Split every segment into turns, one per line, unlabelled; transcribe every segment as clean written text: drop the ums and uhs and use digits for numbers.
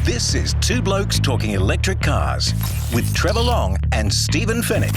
This is Two Blokes Talking Electric Cars with Trevor Long and Stephen Fennick.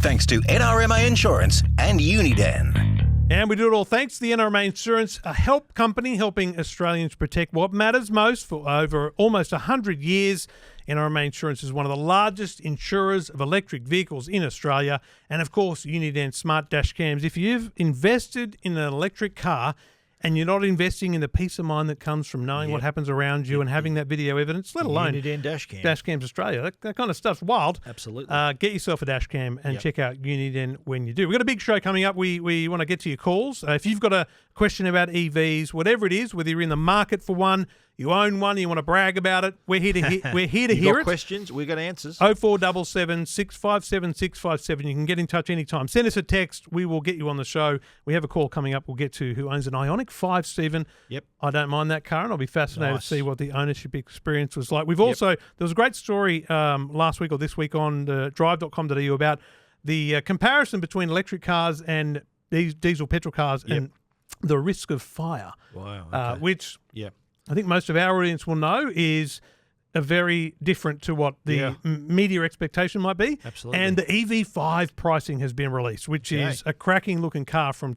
Thanks to NRMA Insurance and Uniden.
And we do it all thanks to the NRMA Insurance, a help company helping Australians protect what matters most for over almost 100 years. NRMA Insurance is one of the largest insurers of electric vehicles in Australia. And of course, Uniden Smart Dash Cams. If you've invested in an electric car and you're not investing in the peace of mind that comes from knowing what happens around you and having that video evidence, let alone
Uniden Dash Cam.
Dash Cams Australia, that kind of stuff's wild.
Absolutely.
Get yourself a dash cam and check out Uniden when you do. We've got a big show coming up. We want to get to your calls. If you've got a question about EVs, whatever it is, whether you're in the market for one, you own one, you want to brag about it, we're here to hear it.
Questions, we've got answers.
0477 657 657. You can get in touch anytime. Send us a text. We will get you on the show. We have a call coming up. We'll get to who owns an Ioniq 5, Stephen.
Yep.
I don't mind that car, and I'll be fascinated to see what the ownership experience was like. We've also, there was a great story last week or this week on drive.com.au about the comparison between electric cars and these diesel petrol cars and the risk of fire.
Wow. Okay.
Which I think most of our audience will know is a very different to what the media expectation might be.
Absolutely.
And the EV5 pricing has been released, which is a cracking looking car from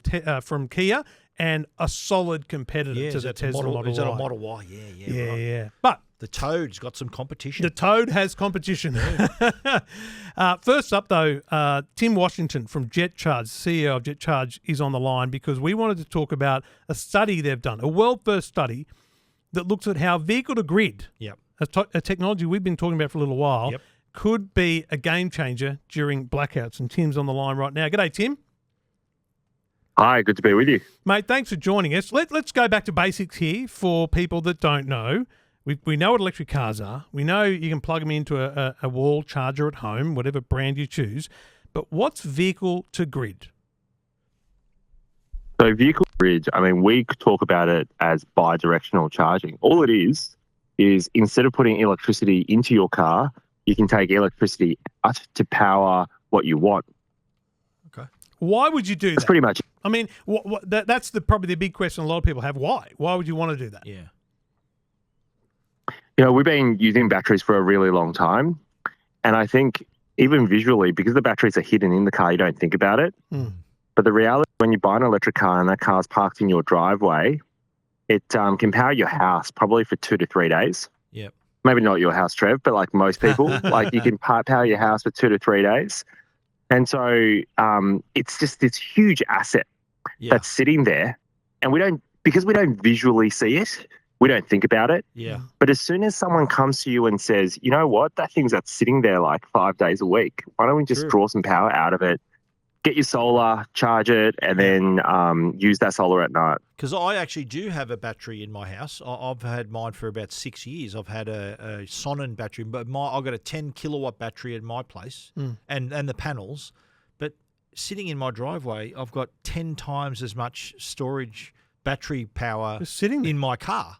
Kia and a solid competitor to the Tesla Model Y.
Is that a Model Y? Yeah.
But
the Toad's got some competition.
the Toad has competition. First up, though, Tim Washington from Jetcharge, CEO of Jetcharge, is on the line because we wanted to talk about a study they've done, a world-first study that looks at how vehicle-to-grid, a technology we've been talking about for a little while, could be a game changer during blackouts. And Tim's on the line right now. G'day, Tim.
Hi, good to be with you.
Mate, thanks for joining us. Let's go back to basics here for people that don't know. We know what electric cars are. We know you can plug them into a wall charger at home, whatever brand you choose. But what's vehicle-to-grid?
So vehicle grid, I mean, we talk about it as bi-directional charging. All it is instead of putting electricity into your car, you can take electricity out to power what you want.
Okay. Why would you do that?
That's pretty much it.
I mean, that's probably the big question a lot of people have. Why? Why would you want to do that?
Yeah.
You know, we've been using batteries for a really long time. And I think even visually, because the batteries are hidden in the car, you don't think about it. But the reality, when you buy an electric car and that car's parked in your driveway, it can power your house probably for 2 to 3 days.
Yep.
Maybe not your house, Trev, but like most people, like you can power your house for 2 to 3 days. And so it's just this huge asset that's sitting there. And because we don't visually see it, we don't think about it.
Yeah.
But as soon as someone comes to you and says, you know what, that thing's that's sitting there like 5 days a week, why don't we just draw some power out of it? Get your solar, charge it, and then use that solar at night.
Because I actually do have a battery in my house. I've had mine for about 6 years. I've had a Sonnen battery, but I've got a 10 kilowatt battery at my place and the panels. But sitting in my driveway, I've got 10 times as much storage battery power
sitting
in my car.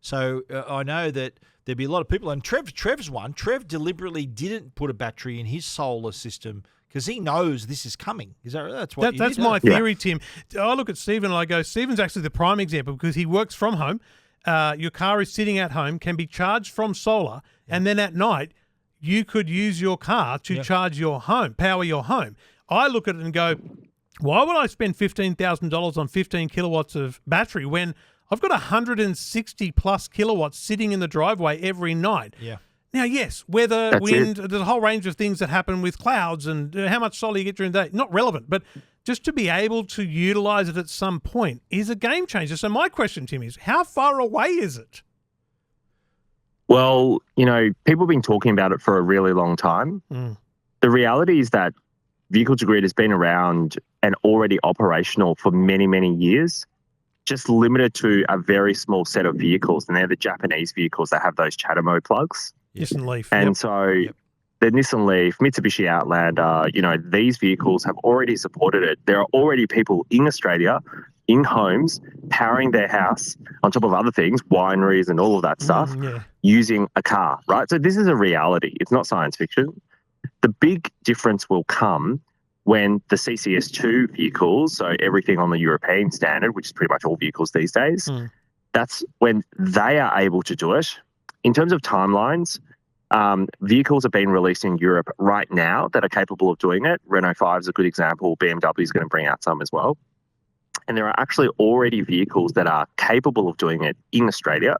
So I know that there'd be a lot of people, and Trev's one. Trev deliberately didn't put a battery in his solar system because he knows this is coming. Is that right?
That's my theory, Tim. I look at Stephen and I go, Stephen's actually the prime example because he works from home. Your car is sitting at home, can be charged from solar, and then at night you could use your car to charge your home, power your home. I look at it and go, why would I spend $15,000 on 15 kilowatts of battery when I've got 160 plus kilowatts sitting in the driveway every night?
Yeah.
Now, yes, weather, wind, there's a whole range of things that happen with clouds and how much solar you get during the day. Not relevant, but just to be able to utilize it at some point is a game changer. So my question, Tim, is how far away is it?
Well, you know, people have been talking about it for a really long time. The reality is that vehicle-to-grid has been around and already operational for many, many years, just limited to a very small set of vehicles. And they're the Japanese vehicles that have those Chatamo plugs.
Nissan Leaf.
And so the Nissan Leaf, Mitsubishi Outlander, you know, these vehicles have already supported it. There are already people in Australia, in homes, powering their house, on top of other things, wineries and all of that stuff, using a car, right? So this is a reality. It's not science fiction. The big difference will come when the CCS2 vehicles, so everything on the European standard, which is pretty much all vehicles these days, that's when they are able to do it. in terms of timelines, vehicles are being released in Europe right now that are capable of doing it. Renault 5 is a good example. BMW is going to bring out some as well. And there are actually already vehicles that are capable of doing it in Australia.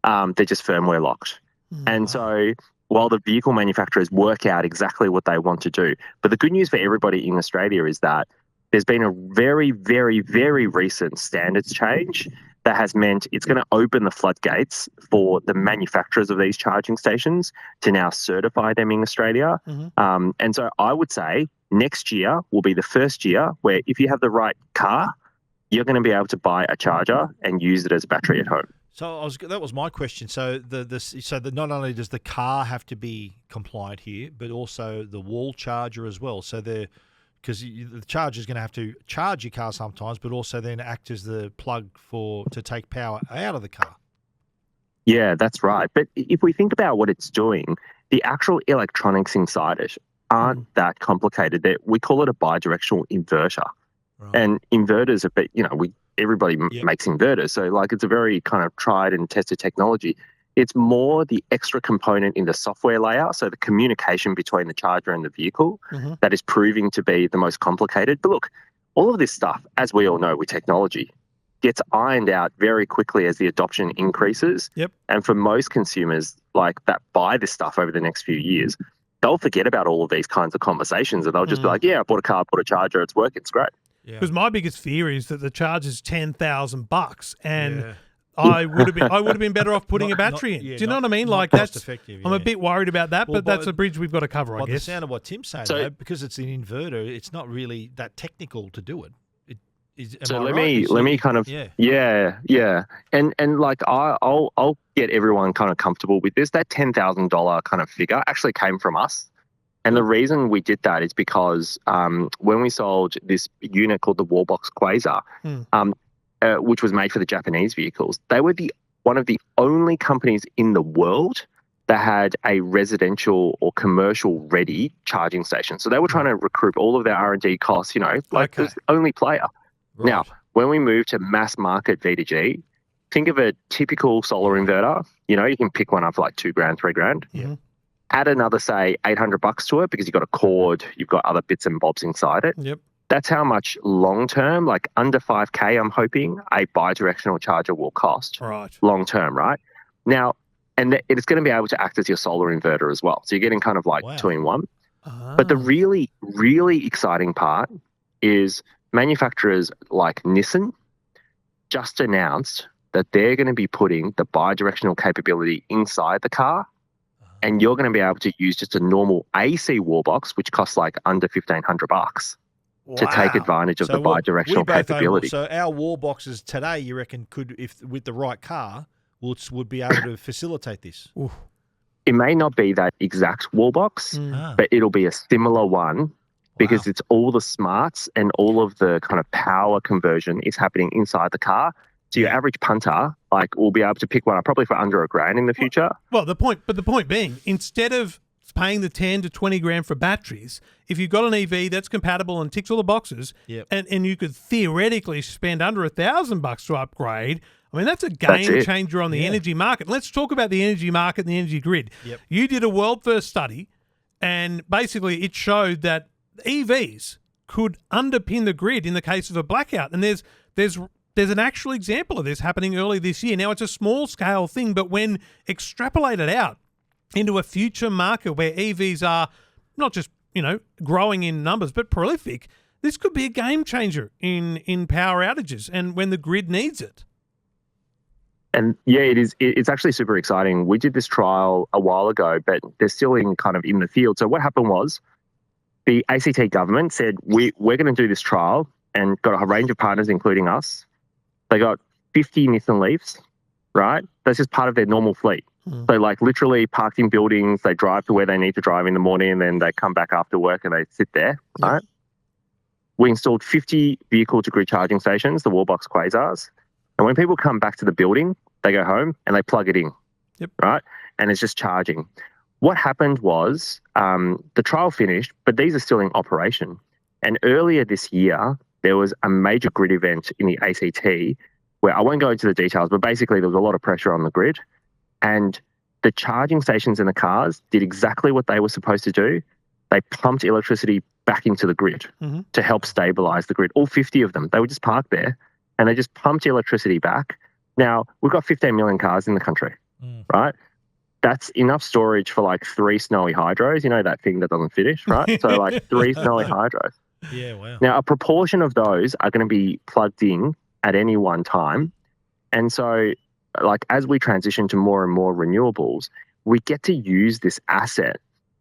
They're just firmware locked. And so while the vehicle manufacturers work out exactly what they want to do, but the good news for everybody in Australia is that there's been a very, very, very recent standards change that has meant it's going to open the floodgates for the manufacturers of these charging stations to now certify them in Australia. And so I would say next year will be the first year where if you have the right car, you're going to be able to buy a charger and use it as a battery at home.
So that was my question. So not only does the car have to be compliant here, but also the wall charger as well. So because the charger is going to have to charge your car sometimes, but also then act as the plug to take power out of the car.
Yeah, that's right. But if we think about what it's doing, the actual electronics inside it aren't that complicated. We call it a bidirectional inverter. Right. And inverters are, everybody makes inverters. So like it's a very kind of tried and tested technology. It's more the extra component in the software layer, so the communication between the charger and the vehicle, that is proving to be the most complicated. But look, all of this stuff, as we all know with technology, gets ironed out very quickly as the adoption increases.
Yep.
And for most consumers like that buy this stuff over the next few years, they'll forget about all of these kinds of conversations and they'll just be like, yeah, I bought a car, bought a charger, it's working, it's great.
Because my biggest fear is that the charge is $10,000 and I would have been better off putting a battery in. Do you know what I mean? Like that's
effective.
I'm a bit worried about that, but that's a bridge we've got to cover, I guess.
By the sound of what Tim's saying, though, because it's an inverter, it's not really that technical to do it.
Let me kind of and like I'll get everyone kind of comfortable with this. That $10,000 kind of figure actually came from us. And the reason we did that is because when we sold this unit called the Wallbox Quasar, which was made for the Japanese vehicles, they were one of the only companies in the world that had a residential or commercial ready charging station. So they were trying to recoup all of their R&D costs, the only player. Right. Now, when we moved to mass market V2G, think of a typical solar inverter. You can pick one up for like $2,000, $3,000.
Yeah.
Add another, say, $800 to it because you've got a cord, you've got other bits and bobs inside it.
Yep.
That's how much long term, like under $5,000, I'm hoping a bidirectional charger will cost.
Right.
Long term, right? Now, and it's going to be able to act as your solar inverter as well. So you're getting kind of like two in one. But the really, really exciting part is manufacturers like Nissan just announced that they're going to be putting the bidirectional capability inside the car. And you're going to be able to use just a normal AC wall box, which costs like under $1,500 to take advantage of the bidirectional capability.
So our wall boxes today, you reckon, could, if with the right car, would be able to facilitate this?
Oof.
It may not be that exact wall box, but it'll be a similar one because it's all the smarts and all of the kind of power conversion is happening inside the car. So your average punter, will be able to pick one up probably for under $1,000 in the future.
Well, the point being, instead of paying the 10 to 20 grand for batteries, if you've got an EV that's compatible and ticks all the boxes, and you could theoretically spend under $1,000 to upgrade, I mean, that's a game changer on the energy market. Let's talk about the energy market and the energy grid.
Yep.
You did a world-first study, and basically it showed that EVs could underpin the grid in the case of a blackout. And there's an actual example of this happening early this year. Now, it's a small-scale thing, but when extrapolated out into a future market where EVs are not just, growing in numbers, but prolific, this could be a game changer in power outages and when the grid needs it.
And yeah, it is. It's actually super exciting. We did this trial a while ago, but they're still in the field. So what happened was the ACT government said, we're going to do this trial and got a range of partners, including us. They got 50 Nissan Leafs, right? That's just part of their normal fleet. So literally parked in buildings, they drive to where they need to drive in the morning and then they come back after work and they sit there, right? We installed 50 vehicle-to-grid charging stations, the Wallbox Quasars. And when people come back to the building, they go home and they plug it in, right? And it's just charging. What happened was the trial finished, but these are still in operation. And earlier this year, there was a major grid event in the ACT where I won't go into the details, but basically there was a lot of pressure on the grid. And the charging stations in the cars did exactly what they were supposed to do. They pumped electricity back into the grid to help stabilize the grid. All 50 of them, they were just parked there and they just pumped electricity back. Now, we've got 15 million cars in the country, right? That's enough storage for like 3 snowy hydros. You know, that thing that doesn't finish, right? So like 3 snowy hydros.
Yeah, wow.
Now, a proportion of those are going to be plugged in at any one time. And so, like, as we transition to more and more renewables, we get to use this asset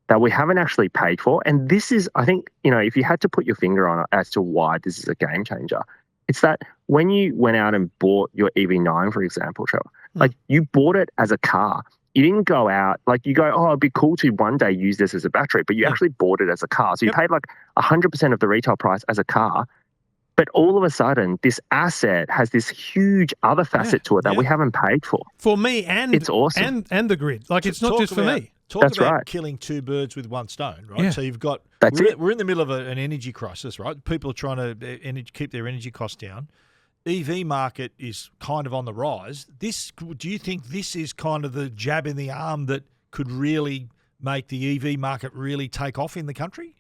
that we haven't actually paid for. And this is, I think, you know, if you had to put your finger on it as to why this is a game changer, it's that when you went out and bought your EV9, for example, Trevor, like you bought it as a car. You didn't go out, like you go, oh, it'd be cool to one day use this as a battery, but you actually bought it as a car. So you paid like 100% of the retail price as a car. But all of a sudden, this asset has this huge other facet to it that we haven't paid for.
For me, and
it's awesome.
And the grid. Like, it's not just for me.
Talk about killing 2 birds with 1 stone, right?
Yeah.
So you've got we're in the middle of an energy crisis, right? People are trying to keep their energy costs down. EV market is kind of on the rise. Do you think this is kind of the jab in the arm that could really make the EV market really take off in the country?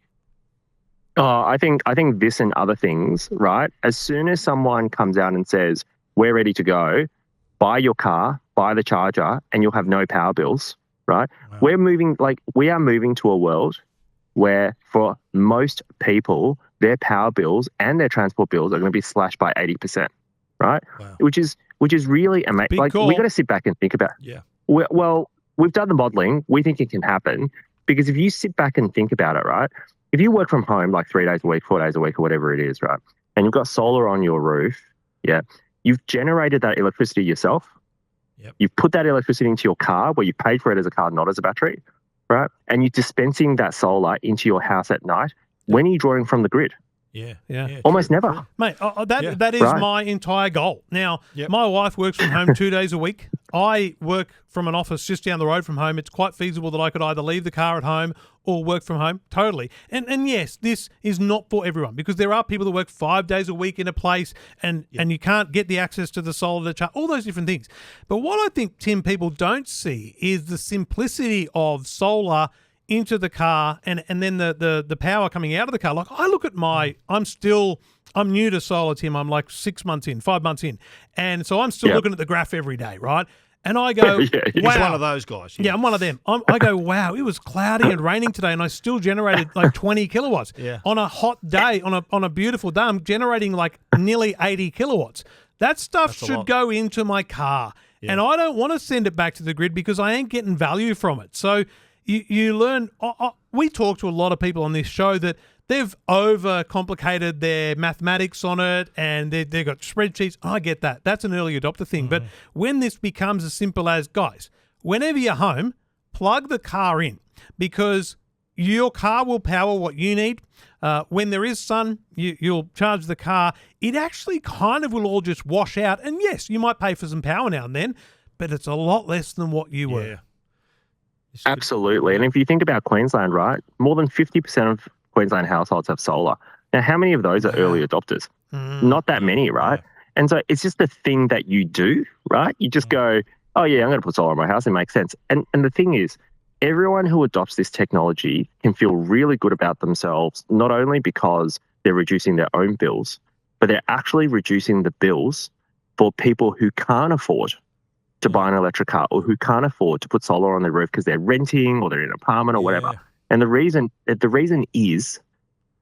Oh, I think this and other things, right? As soon as someone comes out and says, we're ready to go, buy your car, buy the charger, and you'll have no power bills, right? Wow. We are moving to a world where for most people, their power bills and their transport bills are going to be slashed by 80%, right? Wow. Which is really amazing. Like, we got to sit back and think about it. Yeah. Well, we've done the modeling. We think it can happen because if you sit back and think about it, right? If you work from home like 3 days a week, 4 days a week, or whatever it is, right? And you've got solar on your roof, you've generated that electricity yourself. Yep. You've put that electricity into your car where you paid for it as a car, not as a battery, right? And you're dispensing that solar into your house at night. When are you drawing from the grid?
Yeah.
Almost never.
True. Mate, that is my entire goal. Now, my wife works from home 2 days a week. I work from an office just down the road from home. It's quite feasible that I could either leave the car at home or work from home, totally. And yes, this is not for everyone because there are people that work 5 days a week in a place and you can't get the access to the solar to charge, all those different things. But what I think, Tim, people don't see is the simplicity of solar into the car and then the power coming out of the car. Like, I look at I'm new to solar, Tim. I'm like 6 months in, 5 months in. And so I'm still looking at the graph every day, right? And I go, wow.
He's one of those guys.
Yeah, I'm one of them. I go, wow, it was cloudy and raining today and I still generated like 20 kilowatts. Yeah. On a hot day, on a beautiful day, I'm generating like nearly 80 kilowatts. That stuff should go into my car. Yeah. And I don't want to send it back to the grid because I ain't getting value from it. So you learn, we talk to a lot of people on this show that they've overcomplicated their mathematics on it and they've got spreadsheets. I get that. That's an early adopter thing. But when this becomes as simple as, guys, whenever you're home, plug the car in because your car will power what you need. When there is sun, you'll charge the car. It actually kind of will all just wash out. And yes, you might pay for some power now and then, but it's a lot less than what you were.
Absolutely. And if you think about Queensland, right, more than 50% of Queensland households have solar. Now, how many of those are early adopters? Not that many, right? And so it's just the thing that you do, right? You just go, oh, yeah, I'm going to put solar on my house. It makes sense. And the thing is, everyone who adopts this technology can feel really good about themselves, not only because they're reducing their own bills, but they're actually reducing the bills for people who can't afford to buy an electric car or who can't afford to put solar on their roof because they're renting or they're in an apartment or whatever. And the reason is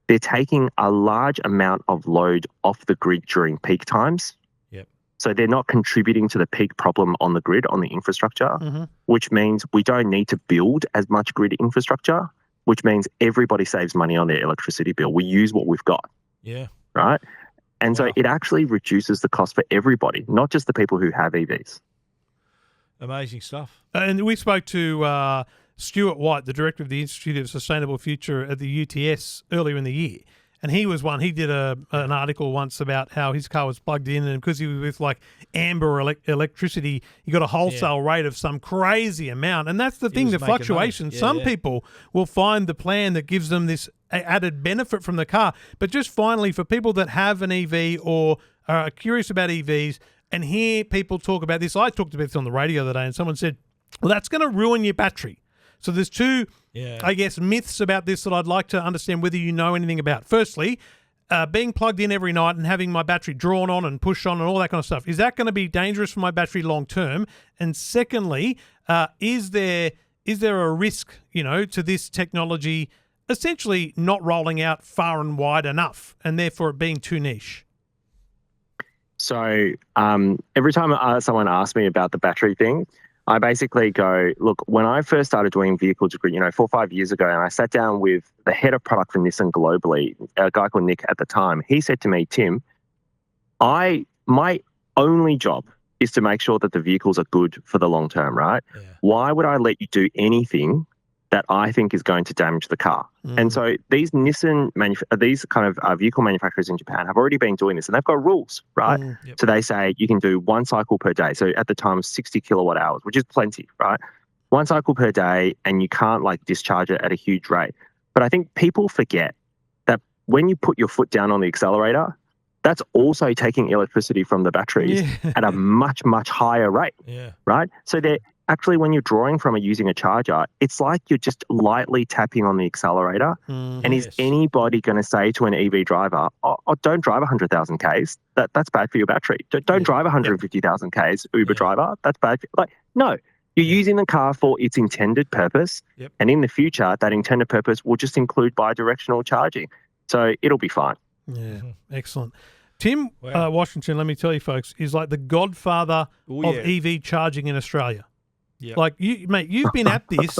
they're taking a large amount of load off the grid during peak times. Yep. So they're not contributing to the peak problem on the grid, on the infrastructure, which means we don't need to build as much grid infrastructure, which means everybody saves money on their electricity bill. We use what we've got. Yeah. Right? And so it actually reduces the cost for everybody, not just the people who have EVs.
Amazing stuff.
And we spoke to Stuart White, the director of the Institute of Sustainable Future at the UTS earlier in the year. And he was one, he did an article once about how his car was plugged in and because he was with like amber electricity, he got a wholesale rate of some crazy amount. And that's the thing, the fluctuation. Some people will find the plan that gives them this added benefit from the car. But just finally, for people that have an EV or are curious about EVs and hear people talk about this, I talked about this on the radio the other day and someone said, Well, that's going to ruin your battery. So there's two,
Yeah.
I guess, myths about this that I'd like to understand whether you know anything about. Firstly, being plugged in every night and having my battery drawn on and pushed on and all that kind of stuff, is that going to be dangerous for my battery long term? And secondly, is there a risk, to this technology essentially not rolling out far and wide enough and therefore it being too niche?
So every time someone asks me about the battery thing, I basically go, look, when I first started doing vehicle degree, 4 or 5 years ago, and I sat down with the head of product for Nissan globally, a guy called Nick at the time, he said to me, Tim, my only job is to make sure that the vehicles are good for the long term, right?
Yeah.
Why would I let you do anything that I think is going to damage the car? And so these these kind of vehicle manufacturers in Japan have already been doing this, and they've got rules, right?
Yep.
So they say you can do 1 cycle per day. So at the time, 60 kilowatt hours, which is plenty, right? 1 cycle per day, and you can't discharge it at a huge rate. But I think people forget that when you put your foot down on the accelerator, that's also taking electricity from the batteries at a much, much higher rate, right? So they're actually, when you're drawing from or using a charger, it's like you're just lightly tapping on the accelerator. And is anybody going to say to an EV driver, oh, don't drive 100,000 Ks, that's bad for your battery. Don't drive 150,000 Ks, Uber driver, that's bad. No, you're using the car for its intended purpose. And in the future, that intended purpose will just include bidirectional charging. So it'll be fine.
Yeah, excellent. Tim Washington, let me tell you, folks, is like the godfather of EV charging in Australia. Yep. Like, you've been at this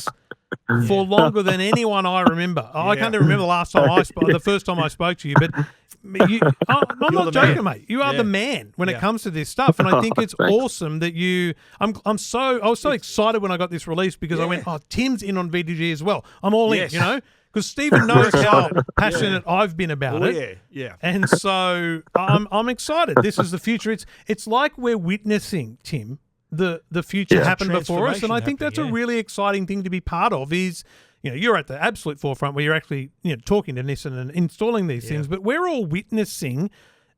for longer than anyone I remember. I can't even remember the first time I spoke to you, but I'm not joking, mate. You are the man when it comes to this stuff, and I think it's awesome that I was so excited when I got this release because I went, Tim's in on VDG as well. I'm all in, because Stephen knows how passionate I've been about it.
Yeah.
And so I'm excited. This is the future. It's like we're witnessing, Tim, the future happen before us, and I think that's a really exciting thing to be part of. Is you're at the absolute forefront where you're actually talking to Nissan and installing these things, but we're all witnessing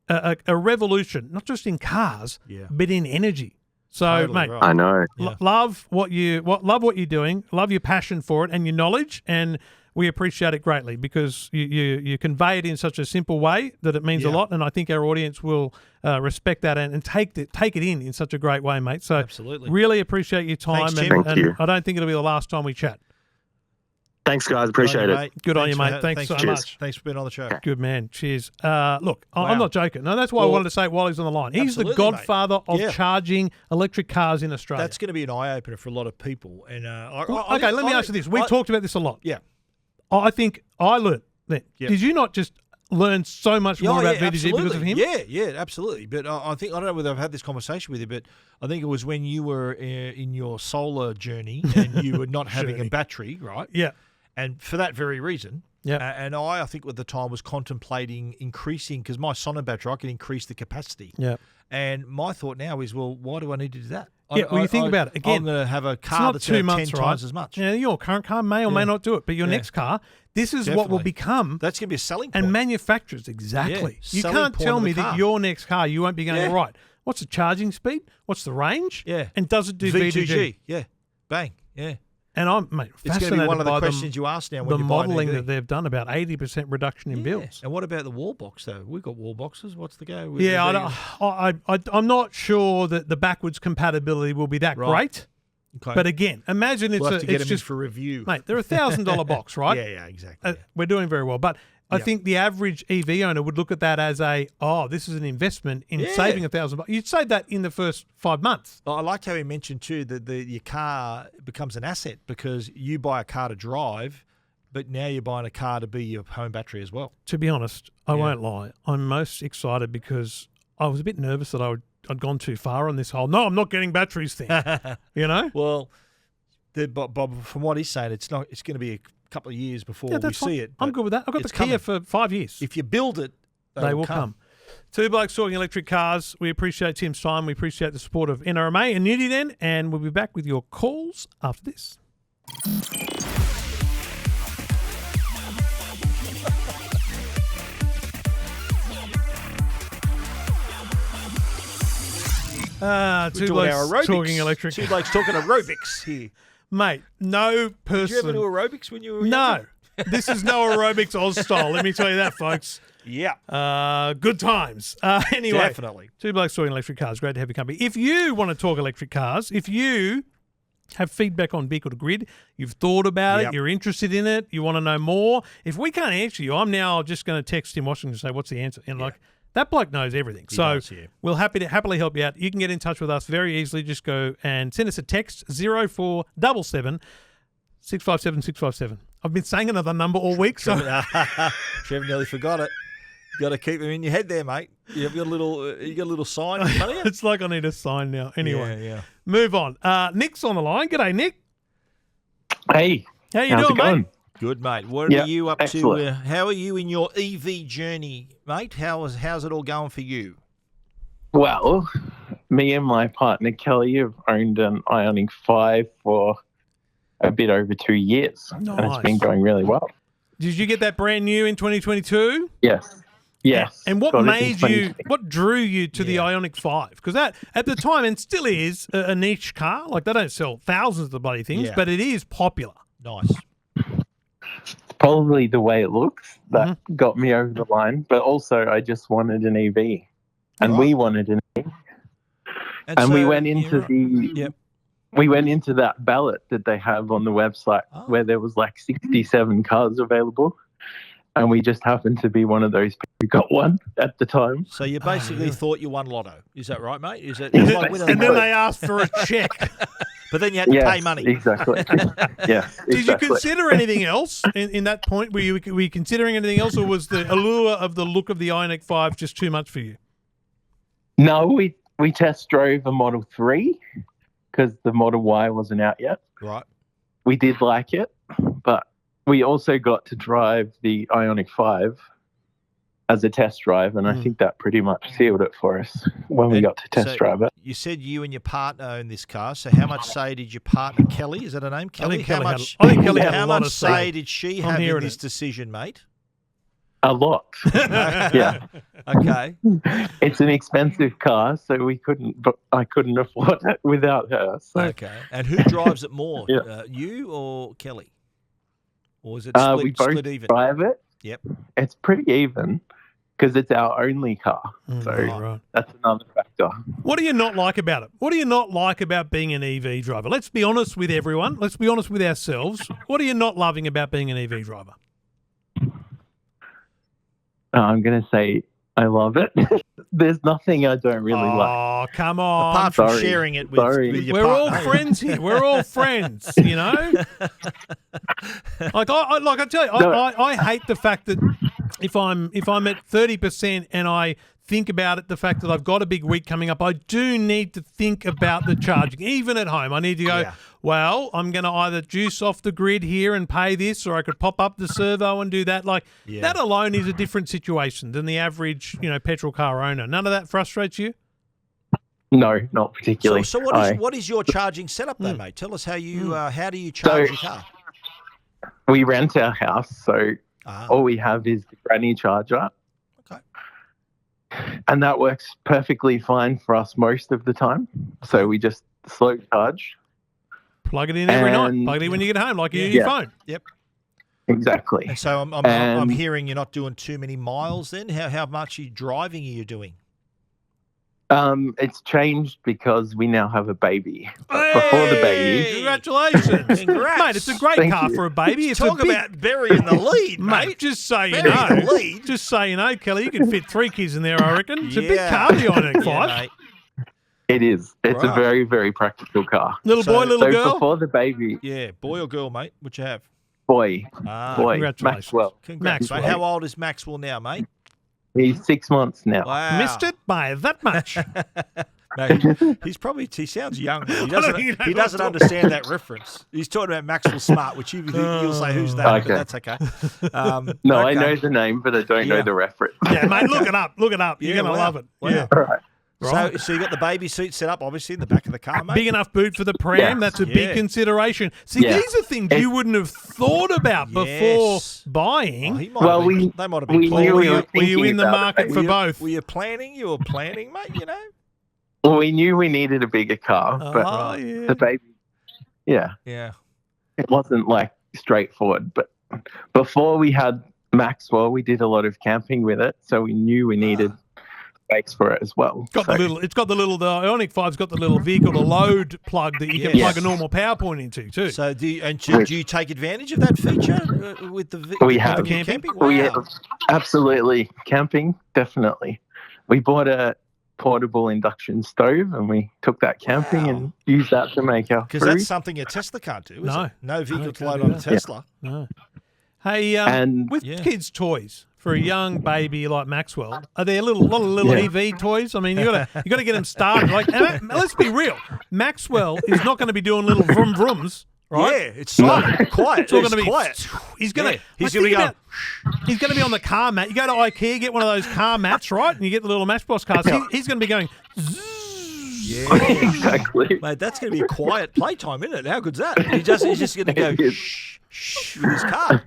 a revolution, not just in cars, but in energy. So,
totally,
mate,
right.
I know.
Love what you're doing, love your passion for it and your knowledge, and we appreciate it greatly because you convey it in such a simple way that it means a lot, and I think our audience will respect that and take it in such a great way, mate. So
absolutely,
really appreciate your time.
Thanks,
and
Thank you.
I don't think it'll be the last time we chat.
Thanks, guys. Appreciate it.
Good on you, mate. Thanks so much.
Thanks for being on the show.
Good man. Cheers. Look, I'm not joking. No, that's why I wanted to say it while he's on the line. He's the godfather of charging electric cars in Australia.
That's going to be an eye-opener for a lot of people. And
let me ask you this. We've talked about this a lot.
Yeah.
I think I learned that. Yep. Did you not just learn so much more about VDG because of him?
Yeah, absolutely. But I don't know whether I've had this conversation with you, but I think it was when you were in your solar journey and you were not having a battery, right?
Yeah.
And for that very reason, and I think at the time was contemplating increasing, because my Sonnen battery, I can increase the capacity.
Yeah.
And my thought now is, well, why do I need to do that?
You think about it. Again,
I'm going to have a car that's 10 times as much.
Yeah, your current car may or may not do it, but your next car, this is what will become.
That's going to be a selling point.
And manufacturers, exactly. You can't tell me that your next car, you won't be going, right, what's the charging speed? What's the range?
Yeah.
And does it do VDG?
Yeah. Bang. Yeah.
And I'm
it's
fascinated
going to be one of the
by
questions you ask now when
the
you're
modelling
buying
that they've done, about 80% reduction in bills.
And what about the wall box, though? We've got wall boxes. What's the go?
I'm not sure that the backwards compatibility will be that great. Okay. But again, imagine
we'll have to get them just for review.
Mate, they're $1,000 box, right?
Yeah, exactly.
We're doing very well. But I think the average EV owner would look at that as this is an investment in saving $1,000. You'd save that in the first 5 months.
I liked how he mentioned too that your car becomes an asset because you buy a car to drive, but now you're buying a car to be your home battery as well.
To be honest, I won't lie. I'm most excited because I was a bit nervous that I'd gone too far on this whole, no, I'm not getting batteries thing.
Well, Bob, from what he's saying, it's going to be a couple of years before we see it.
I'm good with that. I've got the Kia for 5 years.
If you build it,
they will come. Two Blokes Talking Electric Cars. We appreciate Tim's time. We appreciate the support of NRMA and Uniden, and we'll be back with your calls after this. Two
doing
blokes
our aerobics.
talking electric.
Two blokes talking aerobics here.
Mate, no
Did
person.
you ever do aerobics when you were
No.
younger?
This is no aerobics Oz style. Let me tell you that, folks.
Yeah.
Good times. Anyway,
Definitely.
Two Blokes Talking Electric Cars. Great to have your company. If you want to talk electric cars, if you have feedback on Vehicle to Grid, you've thought about it, you're interested in it, you want to know more, if we can't answer you, I'm now just going to text Tim Washington and say, what's the answer? And like, that bloke knows everything. We'll happily help you out. You can get in touch with us very easily. Just go and send us a text, 0477 657 657. I've been saying another number all week. So
Trevor nearly forgot it. You got to keep them in your head there, mate. You've got a little sign in front of you.
It's like I need a sign now. Anyway,
Yeah.
move on. Nick's on the line. G'day, Nick.
Hey,
How you
how's
doing,
it going?
mate?
Good, mate. What are you up
excellent.
to? How are you in your EV journey, mate? How's it all going for you?
Well, me and my partner Kelly have owned an Ioniq 5 for a bit over 2 years, and it's been going really well.
Did you get that brand new in 2022?
Yes.
And what
Got it in
made you?
2020.
What drew you to the Ioniq 5? Because that at the time and still is a niche car. Like they don't sell thousands of the bloody things, but it is popular.
Nice.
Probably the way it looks that got me over the line, but also I just wanted an EV, and we wanted an EV, and
so
we went into
Yep.
we went into that ballot that they have on the website where there was like 67 cars available, and we just happened to be one of those people who got one at the time.
So you basically thought you won lotto. Is that right, mate? Is it? It's like winning
And
the
then
lotto.
they asked for a check.
But then you had to pay money.
Exactly. Yes.
Did you consider anything else in that point? Were you considering anything else, or was the allure of the look of the Ioniq 5 just too much for you?
No, we test drove a Model 3 because the Model Y wasn't out yet.
Right.
We did like it, but we also got to drive the Ioniq 5 as a test drive, and I think that pretty much sealed it for us when we got to test drive it.
You said you and your partner own this car, so how much say did your partner, Kelly, is that her name? Kelly?
I think Kelly had a lot of
say did she have in this decision, mate?
A lot. Yeah.
Okay.
It's an expensive car, so I couldn't afford it without her. So.
Okay. And who drives it more, you or Kelly? Or is it split,
we both
split even?
drive it.
Yep.
It's pretty even because it's our only car. So that's another factor.
What do you not like about it? What do you not like about being an EV driver? Let's be honest with everyone. Let's be honest with ourselves. What are you not loving about being an EV driver?
I'm going to say I love it. There's nothing I don't really like.
Oh, come on.
Apart from sharing it with your
We're all
partner.
friends here. We're all friends, you know? I tell you, I hate the fact that if I'm at 30% and I think about it, the fact that I've got a big week coming up, I do need to think about the charging. Even at home, I need to go, well, I'm going to either juice off the grid here and pay this, or I could pop up the servo and do that. That alone is a different situation than the average, petrol car owner. None of that frustrates you?
No, not particularly.
So what is your charging setup though, mate? Tell us how you how do you charge your car?
We rent our house, so all we have is the granny charger.
Okay.
And that works perfectly fine for us most of the time. So we just slow charge.
Plug it in every night. Plug it in when you get home, like you do your phone.
Yep.
Exactly.
And so I'm hearing you're not doing too many miles then? How much driving are you doing?
It's changed because we now have a baby. Before the baby.
Congratulations.
Congrats.
Mate, it's a great car for a baby. It's
Talk about burying the lead, mate.
Just so you
Burying
know.
the lead.
Just so you know, Kelly, you can fit 3 kids in there, I reckon. It's a big car, the Ioniq 5.
mate.
It is. It's a very, very practical car.
Little boy, little girl?
Before the baby.
Yeah, boy or girl, mate? What you have?
Boy. Boy.
Congratulations.
Maxwell.
Congrats, mate. How old is Maxwell now, mate?
He's 6 months now.
Wow.
Missed it by that much.
No, he sounds young. He doesn't understand that reference. He's talking about Maxwell Smart, which you'll say, who's that?
Okay.
But that's okay.
No,
okay.
I know the name, but I don't know the reference.
Yeah, mate, look it up. Look it up. You're going to love it.
Wow.
Yeah.
All right.
Right.
So you got the baby seat set up, obviously, in the back of the car, mate.
Big enough boot for the pram.
Yeah.
That's a big consideration. See, these are things you wouldn't have thought about before buying.
They might have been
we
planning.
knew we were
Were you in the
thinking about
market
it.
for both?
Were you planning? You were planning, mate, you know?
Well, we knew we needed a bigger car, but
yeah.
the baby, yeah, it wasn't like straightforward. But before we had Maxwell, we did a lot of camping with it, so we knew we needed space for it as well.
The Ioniq 5's got the little vehicle to load plug that you can plug a normal PowerPoint into too.
So do you take advantage of that feature with the
we have
the camping?
Wow. We have, absolutely, camping, definitely. We bought a portable induction stove and we took that camping and used that to make our
because
food.
that's something a Tesla can't do. Is it? No vehicle to load on a Tesla.
No. Hey, with kids' toys for a young baby like Maxwell, are there a lot of little EV toys? I mean, you got to get them started. Like, and let's be real, Maxwell is not going to be doing little vroom vrooms, right?
Yeah, it's silent, quiet.
It's all going to be
quiet.
He's going to
he's going to go.
He's going to be on the car mat. You go to IKEA, get one of those car mats, right? And you get the little Matchbox cars. He's going to be going.
Yeah,
exactly.
Mate, that's going to be a quiet playtime, isn't it? How good's that? He's just going to go shh with his car.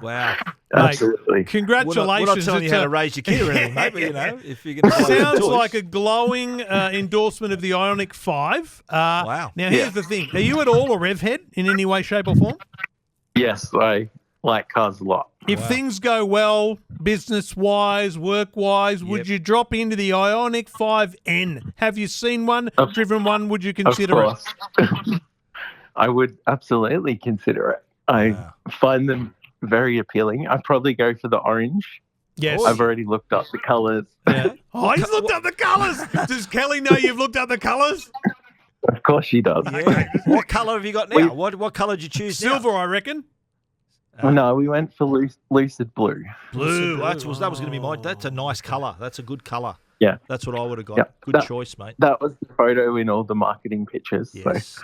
Wow.
Absolutely.
Mate, congratulations.
We're not telling you how to raise your kid or anything, mate, but, if you're going to
sounds like a glowing endorsement of the Ioniq 5.
Wow.
Now, here's the thing. Are you at all a rev head in any way, shape or form?
Yes, I like cars a lot.
If things go well, business-wise, work-wise, would you drop into the Ioniq 5N? Have you seen one, driven one? Would you consider
it? I would absolutely consider it. I find them very appealing. I'd probably go for the orange.
Yes.
I've already looked up the colours.
Yeah. Oh, he's looked up the colours. Does Kelly know you've looked up the colours?
Of course she does.
Yeah. What colour have you got now? What colour did you choose now?
Silver, I reckon.
No, we went for lucid blue.
Blue. That was going to be mine. That's a nice colour. That's a good colour.
Yeah.
That's what I would have got.
Yeah.
Good choice, mate.
That was the photo in all the marketing pictures.
Yes.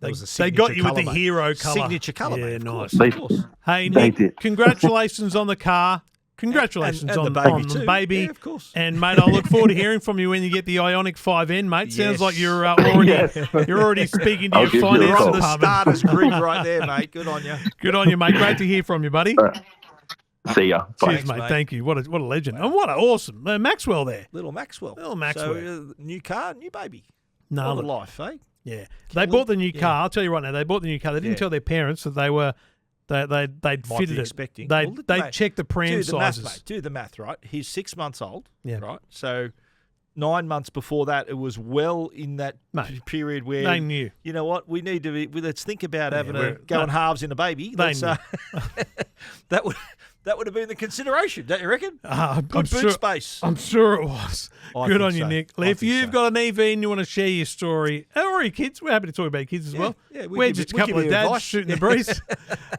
That was they got you with the hero colour.
Signature colour, mate.
Nice.
Of course.
Hey, Nick, congratulations on the car. Congratulations
and
on
the
baby.
Yeah, of course.
And, mate, I look forward to hearing from you when you get the Ioniq 5N, mate. Sounds like you're already speaking to your finance
department.
The
starters group right there, mate. Good on you.
Good on you, mate. Great to hear from you, buddy.
See ya. Bye.
Cheers, mate. Thank you. What a legend. And what an awesome Maxwell there.
Little Maxwell.
So,
new car, new baby.
No
life, eh?
Yeah. They bought the new car. I'll tell you right now, they bought the new car. They didn't tell their parents that they were... They'd fitted it. They'd check the pram sizes.
Do the math, right? He's 6 months old, right? So 9 months before that, it was well in that period where
they knew.
You know what? We need to let's think about having going halves in a baby.
They knew.
That would have been the consideration, don't you reckon?
Good boot
space.
I'm sure it was. Good on you, Nick. If you've got an EV and you want to share your story, or your kids, we're happy to talk about your kids as well.
Yeah,
we're just a couple of dads shooting the breeze.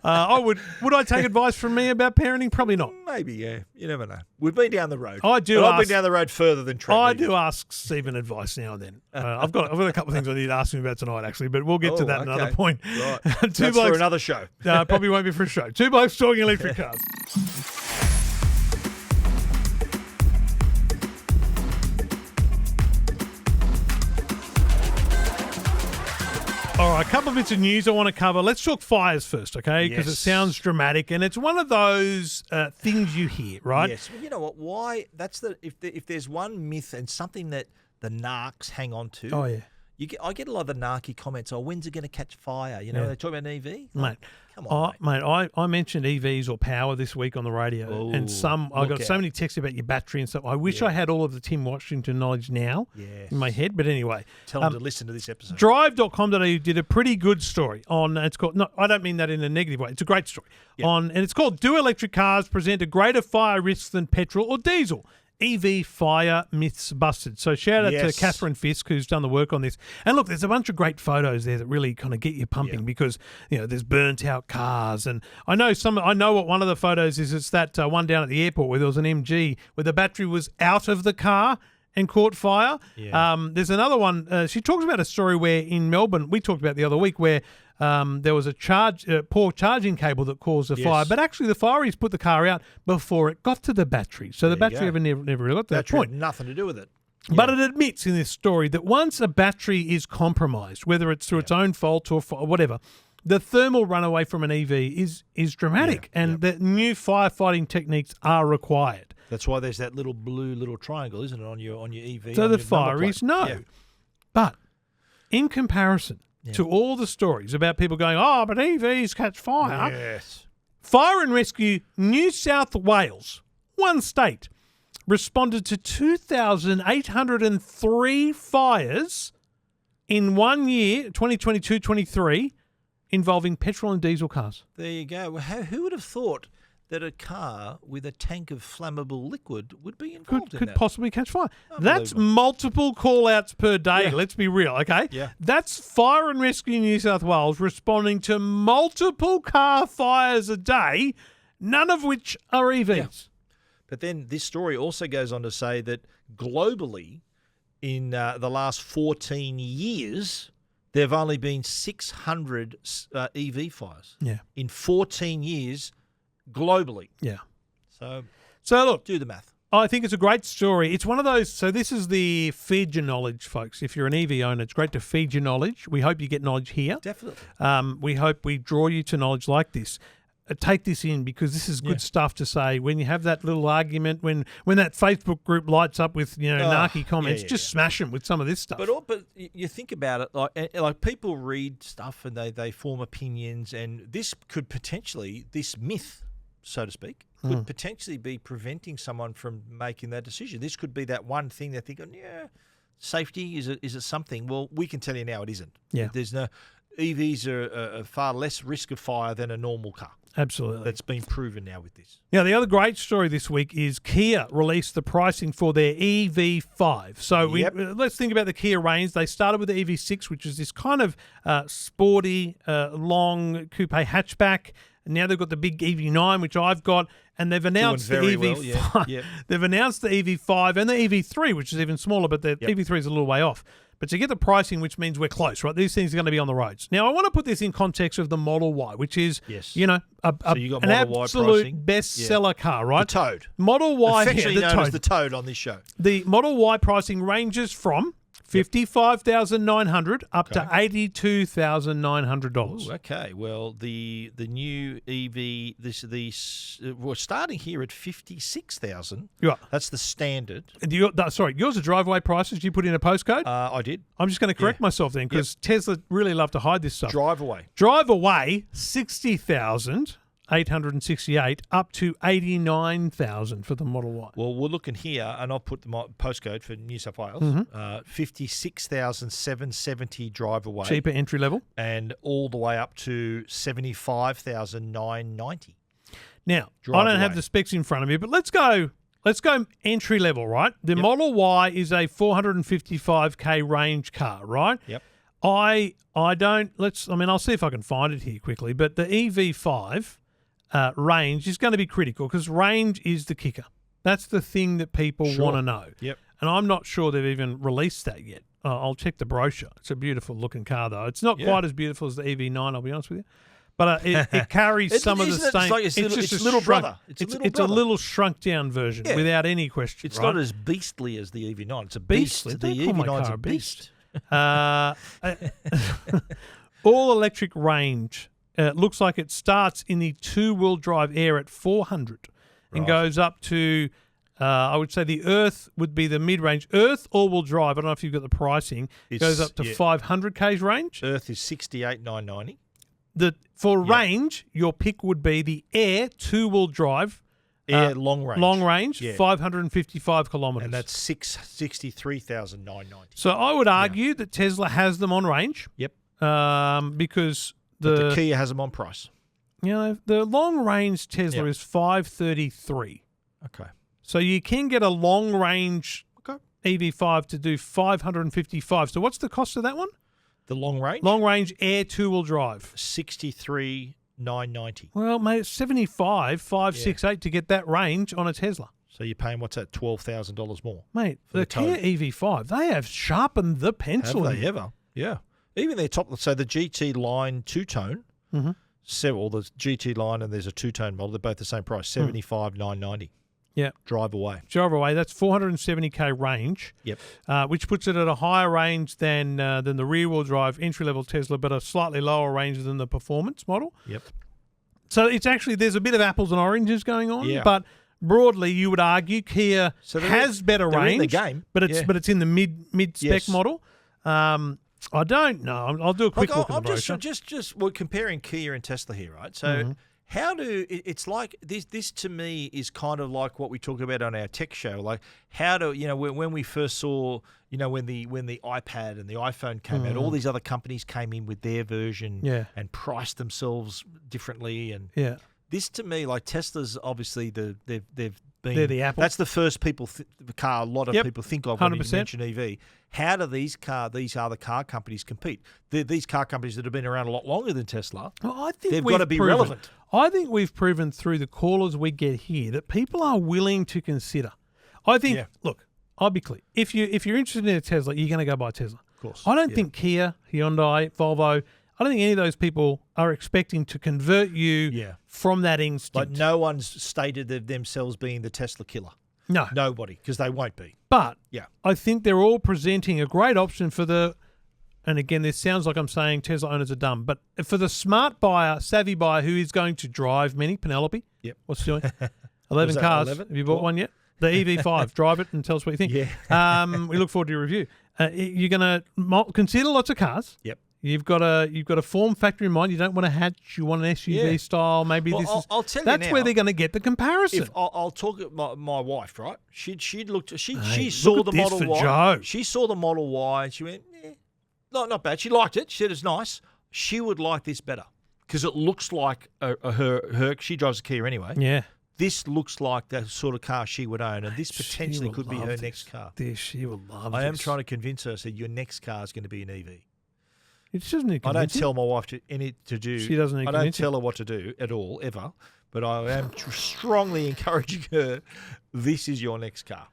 Would I take advice from me about parenting? Probably not.
Maybe, yeah. You never know. We've been down the road.
I've been
down the road further than Trevor.
I do ask Stephen advice now and then. I've got a couple of things I need to ask him about tonight, actually, but we'll get to that another point.
Right. That's for another show.
Probably won't be for a show. Two Blokes Talking Electric Cars. All right, a couple of bits of news I want to cover. Let's talk fires first, okay? Because it sounds dramatic, and it's one of those things you hear, right?
Yes. Well, you know what? Why? That's if there's one myth and something that the narcs hang on to.
Oh, yeah.
I get a lot of the narky comments. Oh, when's it going to catch fire? You know, they talk about an EV.
Mate,
come on,
mate. I mentioned EVs or power this week on the radio, and I got so many texts about your battery and stuff. I wish I had all of the Tim Washington knowledge now in my head, but anyway.
Tell them to listen to this episode.
Drive.com.au did a pretty good story on. It's called. No, I don't mean that in a negative way. It's a great story and it's called "Do Electric Cars Present a Greater Fire Risk Than Petrol or Diesel?" EV fire myths busted. So shout out to Catherine Fisk, who's done the work on this. And look, there's a bunch of great photos there that really kind of get you pumping because there's burnt out cars. And I know what one of the photos is. It's that one down at the airport where there was an MG where the battery was out of the car and caught fire. There's another one. She talks about a story where in Melbourne, we talked about the other week, where there was a poor charging cable that caused a fire, but actually the fireys put the car out before it got to the battery. So the battery never really got to that point.
Had nothing to do with it.
But it admits in this story that once a battery is compromised, whether it's through its own fault or whatever, the thermal runaway from an EV is dramatic, and that new firefighting techniques are required.
That's why there's that little blue little triangle, isn't it, on your EV?
So
on
the
your
fire
number
is
plate?
no.
Yeah.
But in comparison to all the stories about people going, oh, but EVs catch fire.
Yes.
Fire and Rescue New South Wales, one state, responded to 2,803 fires in 1 year, 2022-23, involving petrol and diesel cars.
There you go. Well, who would have thought that a car with a tank of flammable liquid would be involved in
Could
that?
possibly catch fire. That's
Unbelievable.
multiple call-outs per day,
Yeah.
let's be real, okay?
Yeah.
That's Fire and Rescue New South Wales responding to multiple car fires a day, none of which are EVs.
Yeah. But then this story also goes on to say that globally, in the last 14 years, there have only been 600 EV fires.
Yeah.
In 14 years, globally.
Yeah.
So
look,
do the math.
I think it's a great story. It's one of those. So this is the feed your knowledge, folks. If you're an EV owner, it's great to feed your knowledge. We hope you get knowledge here.
Definitely.
We hope we draw you to knowledge like this. Take this in because this is good stuff to say when you have that little argument, when that Facebook group lights up with narky comments, just smash them with some of this stuff.
But you think about it, like people read stuff and they form opinions, and this could potentially, this myth, so to speak, could potentially be preventing someone from making that decision. This could be that one thing they're thinking, safety, is it something? Well, we can tell you now it isn't.
Yeah.
There's no, EVs are far less risk of fire than a normal car.
Absolutely.
That's been proven now with this.
Now, the other great story this week is Kia released the pricing for their EV5. So let's think about the Kia range. They started with the EV6, which is this kind of sporty, long coupe hatchback. And now they've got the big EV9, which I've got, and they've announced the EV5.
Well, yeah.
They've announced the EV5 and the EV3, which is even smaller, but the EV3 is a little way off. But to get the pricing, which means we're close, right? These things are going to be on the roads. Now, I want to put this in context of the Model Y, which is,
So you got
an
Model Y
absolute
pricing.
bestseller car, right?
The Toad.
Model Y,
Affectionately known
Toad.
as the Toad on this show.
The Model Y pricing ranges from $55,900 up to $82,900.
Okay, well the new EV we're starting here at 56,000.
Yeah.
That's the standard.
Yours are driveway prices. Did you put in a postcode?
I did.
I'm just going to correct myself then because Tesla really love to hide this stuff.
Drive away.
Drive away 60,868 up to 89,000 for the Model Y.
Well, we're looking here, and I'll put the postcode for New South Wales. 56,770 drive away.
Cheaper entry level.
And all the way up to 75,990.
Now,
Drive
I don't have
away.
the specs in front of me, but let's go entry level, right? The Model Y is a 455k range car, right?
Yep.
I'll see if I can find it here quickly, but the EV5 range is going to be critical because range is the kicker. That's the thing that people want to know.
Yep.
And I'm not sure they've even released that yet. I'll check the brochure. It's a beautiful looking car, though. It's not quite as beautiful as the EV9, I'll be honest with you. But it carries some of the same.
It's a little brother.
It's a little shrunk down version, without any question.
It's
right?
not as beastly as the EV9. It's a beast.
Beastly.
The
Don't call my
EV9's
car
a beast.
All electric range looks like it starts in the two-wheel drive air at 400 and goes up to, I would say the Earth would be the mid-range. Earth all-wheel drive, I don't know if you've got the pricing, goes up to 500 k's range.
Earth is 68,990.
For range, your pick would be the Air two-wheel drive.
Long range.
555 kilometres.
And that's 63,990.
So I would argue that Tesla has them on range.
Yep.
Because
But the Kia has them on price.
The long range Tesla is 533.
Okay.
So you can get a long range EV5 to do 555. So what's the cost of that one?
The long range?
Long range Air two-wheel drive.
63,990.
Well, mate, it's 75,568 to get that range on a Tesla.
So you're paying, what's that, $12,000 more?
Mate, the Kia EV5, they have sharpened the pencil.
Have they ever? Yeah. Even their top, so the GT line two-tone, or the GT line and there's a two-tone model, they're both the same price, 75,990.
Yeah.
Drive away.
Drive away, that's 470k range.
Yep.
Which puts it at a higher range than the rear-wheel drive entry-level Tesla, but a slightly lower range than the performance model.
Yep.
So it's actually, there's a bit of apples and oranges going on, but broadly, you would argue Kia has better
they're
range,
in the game.
but it's in the mid spec model. I don't know. I'll do a quick look at the brochure.
Just we're comparing Kia and Tesla here, right? So it's like this to me is kind of like what we talk about on our tech show. Like when we first saw, when the iPad and the iPhone came out, all these other companies came in with their version and priced themselves differently. And this to me, like Tesla's obviously they're the Apple. That's the first car a lot of people think of when 100%. You mention EV. How do these other car companies compete? These car companies that have been around a lot longer than Tesla,
I think
they've got to be relevant.
I think we've proven through the callers we get here that people are willing to consider. I think, look, I'll be clear. If you're interested in a Tesla, you're going to go buy a Tesla.
Of course.
I don't think Kia, Hyundai, Volvo, I don't think any of those people are expecting to convert you from that instinct.
But no one's stated themselves being the Tesla killer.
No.
Nobody, because they won't be.
But I think they're all presenting a great option for the, and again, this sounds like I'm saying Tesla owners are dumb, but for the smart buyer, savvy buyer who is going to drive many, Penelope, what's she doing? 11 cars. 11? Have you bought one yet? The EV5. Drive it and tell us what you think.
Yeah.
We look forward to your review. You're going to consider lots of cars.
Yep.
You've got a form factor in mind. You don't want a hatch. You want an SUV style. Maybe this is.
I'll tell you
that's
now,
where they're going to get the comparison.
If I'll talk at my wife, right? She saw the Model Y.
Joe.
She saw the Model Y and she went, not bad. She liked it. She said it's nice. She would like this better because it looks like her. She drives a Kia anyway.
Yeah.
This looks like the sort of car she would own, and this potentially could be her next car.
She will love
I am trying to convince her. I said, your next car is going to be an EV.
She doesn't need
I don't tell my wife to do.
She doesn't need
I don't tell her what to do at all, ever. But I am strongly encouraging her. This is your next car.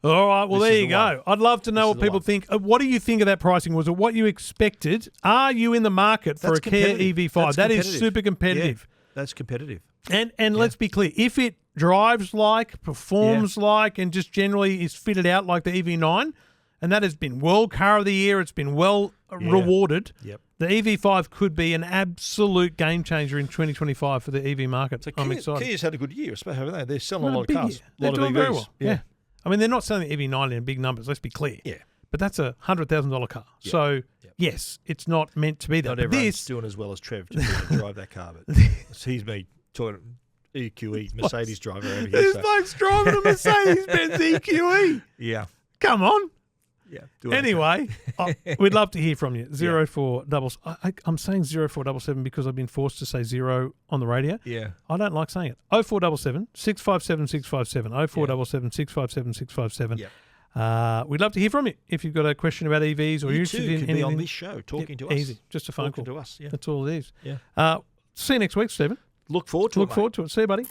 All right. Well, there you go. I'd love to know what people think. What do you think of that pricing? Was it what you expected? Are you in the market for a Kia EV5? That is super competitive.
Yeah, that's competitive.
And let's be clear. If it drives like, performs like, and just generally is fitted out like the EV9, and that has been World Car of the Year, it's been well rewarded.
Yep.
The EV5 could be an absolute game changer in 2025 for the EV market.
So
I'm excited.
Kia's had a good year, haven't they? They're selling a lot of cars.
They're doing very well.
Yeah.
I mean, they're not selling the EV9 in big numbers, let's be clear.
Yeah.
But that's a $100,000 car. Yep. So, yes, it's not meant to be that.
Not everyone's doing as well as Trev to drive that car, but he's me talking EQE, Mercedes driver over here.
This bloke's driving a Mercedes-Benz EQE.
Yeah.
Come on.
Yeah.
Anyway, we'd love to hear from you. 0477. I'm saying 0477 because I've been forced to say 0 on the radio.
Yeah.
I don't like saying it. 0477 657 657. 0477 657 657.
Yeah.
We'd love to hear from you if you've got a question about EVs or you're interested in anything.
Be on this show talking to us.
Easy. Just a phone call.
To us. Yeah.
That's all it is.
Yeah.
See you next week, Stephen.
Look forward to it.
See you, buddy.